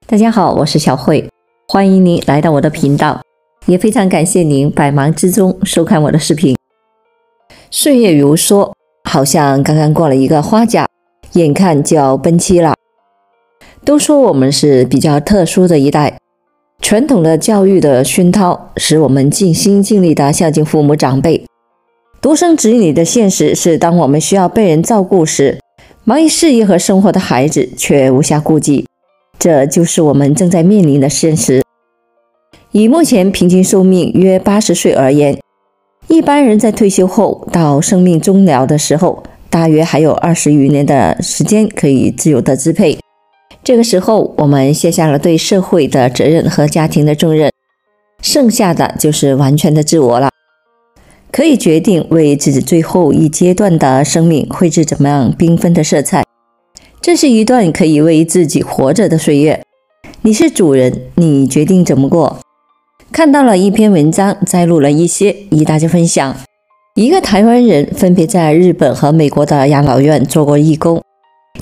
大家好，我是小慧，欢迎您来到我的频道，也非常感谢您百忙之中收看我的视频。岁月如梭，好像刚刚过了一个花甲，眼看就要奔七了。都说我们是比较特殊的一代，传统的教育的熏陶使我们尽心尽力地孝敬父母长辈。独生子女的现实是，当我们需要被人照顾时，忙于事业和生活的孩子却无暇顾及，这就是我们正在面临的现实。以目前平均寿命约80岁而言，一般人在退休后到生命终了的时候，大约还有20余年的时间可以自由的支配。这个时候，我们卸下了对社会的责任和家庭的重任，剩下的就是完全的自我了，可以决定为自己最后一阶段的生命绘制怎么样缤纷的色彩。这是一段可以为自己活着的岁月，你是主人，你决定怎么过。看到了一篇文章，摘录了一些与大家分享。一个台湾人分别在日本和美国的养老院做过义工，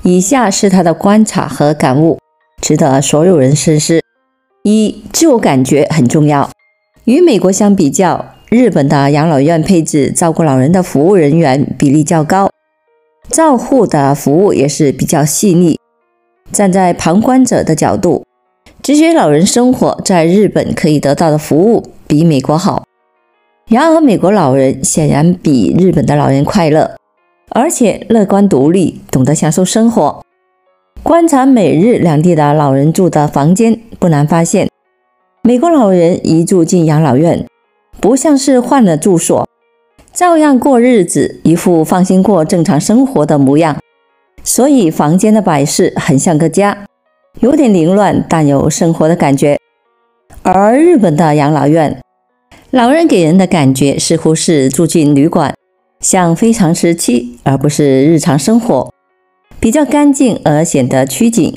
以下是他的观察和感悟，值得所有人深思。一、自我感觉很重要。与美国相比较，日本的养老院配置照顾老人的服务人员比例较高，照护的服务也是比较细腻。站在旁观者的角度，直觉老人生活在日本可以得到的服务比美国好。然而美国老人显然比日本的老人快乐，而且乐观独立，懂得享受生活。观察美日两地的老人住的房间，不难发现，美国老人一住进养老院，不像是换了住所，照样过日子，一副放心过正常生活的模样。所以房间的摆饰很像个家，有点凌乱，但有生活的感觉。而日本的养老院，老人给人的感觉似乎是住进旅馆，像非常时期，而不是日常生活，比较干净而显得拘谨。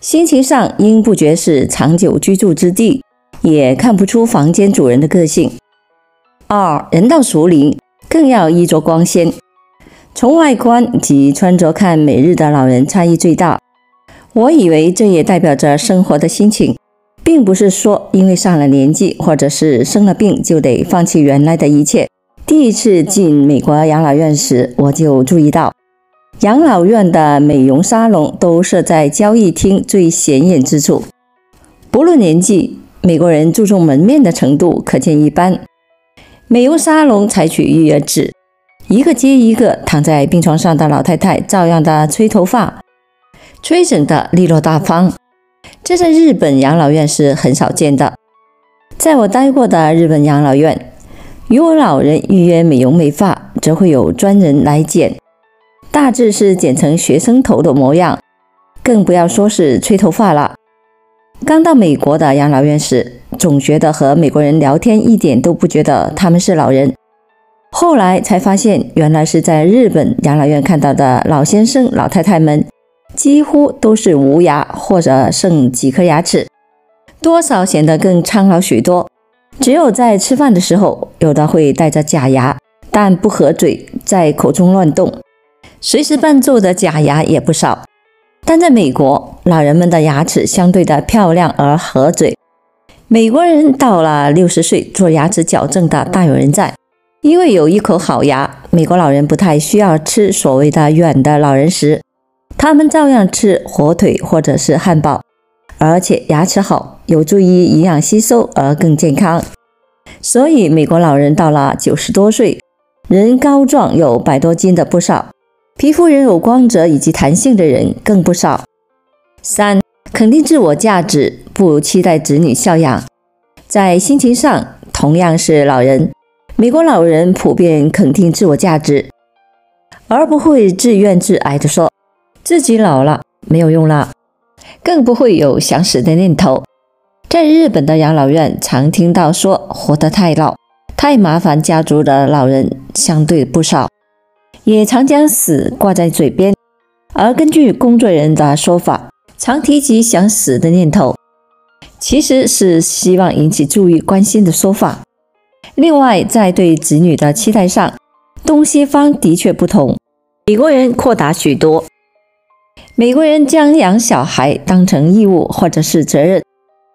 心情上应不觉是长久居住之地，也看不出房间主人的个性。二、人到熟龄，更要衣着光鲜。从外观及穿着看，美日的老人差异最大。我以为这也代表着生活的心情，并不是说因为上了年纪或者是生了病就得放弃原来的一切。第一次进美国养老院时，我就注意到养老院的美容沙龙都设在交易厅最显眼之处。不论年纪，美国人注重门面的程度可见一斑。美容沙龙采取预约制，一个接一个躺在病床上的老太太照样的吹头发，吹整的利落大方，这在日本养老院是很少见的。在我待过的日本养老院，如果老人预约美容美发，则会有专人来剪，大致是剪成学生头的模样，更不要说是吹头发了。刚到美国的养老院时，总觉得和美国人聊天一点都不觉得他们是老人，后来才发现，原来是在日本养老院看到的老先生老太太们几乎都是无牙或者剩几颗牙齿，多少显得更苍老许多。只有在吃饭的时候，有的会带着假牙，但不合嘴，在口中乱动，随时伴奏的假牙也不少。但在美国，老人们的牙齿相对的漂亮而合嘴，美国人到了60岁做牙齿矫正的大有人在。因为有一口好牙，美国老人不太需要吃所谓的软的老人食，他们照样吃火腿或者是汉堡，而且牙齿好，有助于营养吸收而更健康。所以美国老人到了90多岁，人高壮有100多斤的不少，皮肤仍有光泽以及弹性的人更不少。三、肯定自我价值，不期待子女孝养。在心情上，同样是老人，美国老人普遍肯定自我价值，而不会自怨自艾地说自己老了没有用了，更不会有想死的念头。在日本的养老院，常听到说活得太老、太麻烦家族的老人相对不少，也常将死挂在嘴边。而根据工作人员的说法，常提及想死的念头，其实是希望引起注意关心的说法。另外，在对子女的期待上，东西方的确不同。美国人阔达许多，美国人将养小孩当成义务或者是责任，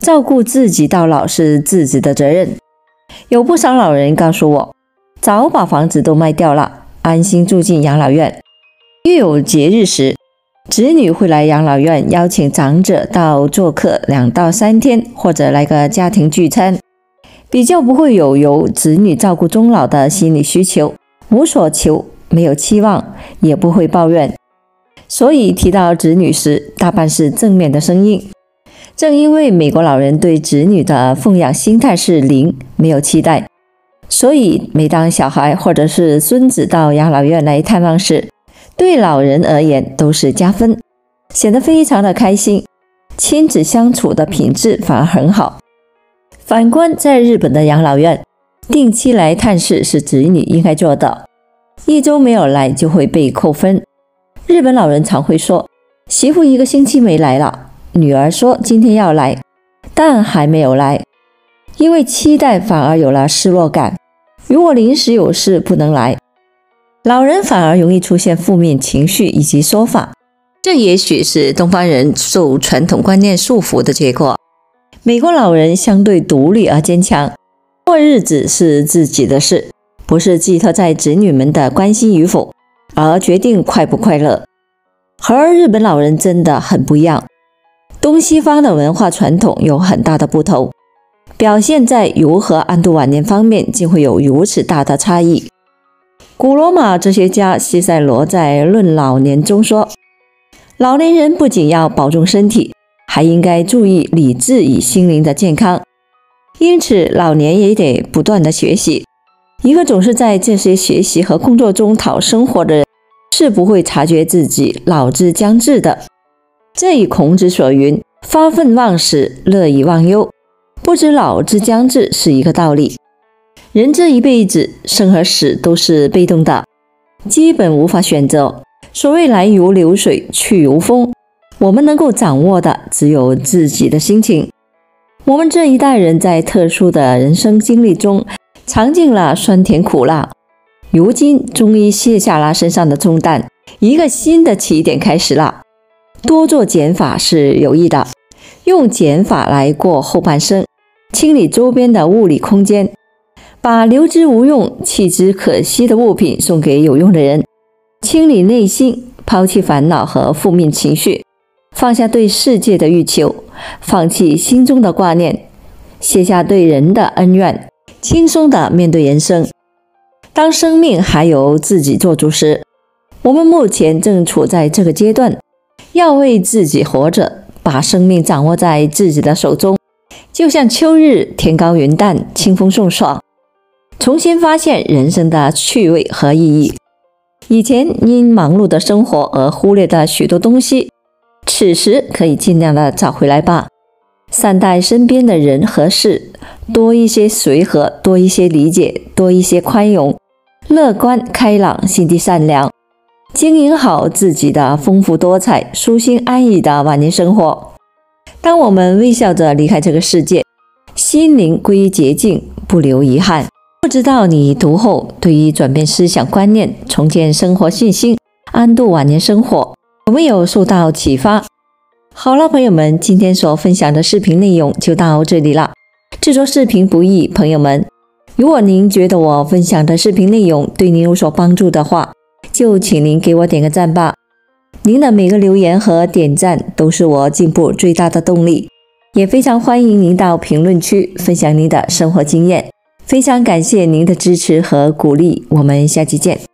照顾自己到老是自己的责任。有不少老人告诉我，早把房子都卖掉了，安心住进养老院。遇有节日时，子女会来养老院邀请长者到做客2到3天，或者来个家庭聚餐，比较不会有由子女照顾终老的心理需求，无所求，没有期望，也不会抱怨。所以提到子女时，大半是正面的声音。正因为美国老人对子女的奉养心态是0，没有期待，所以每当小孩或者是孙子到养老院来探望时，对老人而言都是加分，显得非常的开心，亲子相处的品质反而很好。反观在日本的养老院，定期来探视是子女应该做的，1周没有来就会被扣分。日本老人常会说，媳妇1个星期没来了，女儿说今天要来，但还没有来，因为期待反而有了失落感。如果临时有事不能来，老人反而容易出现负面情绪以及说法，这也许是东方人受传统观念束缚的结果。美国老人相对独立而坚强，过日子是自己的事，不是寄托在子女们的关心与否而决定快不快乐。和日本老人真的很不一样，东西方的文化传统有很大的不同，表现在如何安度晚年方面竟会有如此大的差异。古罗马哲学家西塞罗在《论老年》中说，老年人不仅要保重身体，还应该注意理智与心灵的健康，因此老年也得不断的学习。一个总是在这些学习和工作中讨生活的人，是不会察觉自己老之将至的。这与孔子所云发愤忘食，乐以忘忧，不知老之将至是一个道理。人这一辈子生和死都是被动的，基本无法选择。所谓来如流水，去如风，我们能够掌握的只有自己的心情。我们这一代人在特殊的人生经历中尝尽了酸甜苦辣，如今终于卸下了身上的重担，一个新的起点开始了。多做减法是有益的，用减法来过后半生，清理周边的物理空间，把留之无用、弃之可惜的物品送给有用的人，清理内心，抛弃烦恼和负面情绪，放下对世界的欲求，放弃心中的挂念，卸下对人的恩怨，轻松地面对人生。当生命还由自己做主时，我们目前正处在这个阶段，要为自己活着，把生命掌握在自己的手中，就像秋日天高云淡，清风送爽，重新发现人生的趣味和意义。以前因忙碌的生活而忽略的许多东西，此时可以尽量的找回来吧。善待身边的人和事，多一些随和，多一些理解，多一些宽容，乐观开朗，心地善良，经营好自己的丰富多彩、舒心安逸的晚年生活。当我们微笑着离开这个世界，心灵归于洁净，不留遗憾。不知道你读后对于转变思想观念、重建生活信心、安度晚年生活有没有受到启发？好了，朋友们，今天所分享的视频内容就到这里了。制作视频不易，朋友们，如果您觉得我分享的视频内容对您有所帮助的话，就请您给我点个赞吧。您的每个留言和点赞都是我进步最大的动力，也非常欢迎您到评论区分享您的生活经验。非常感谢您的支持和鼓励，我们下期见。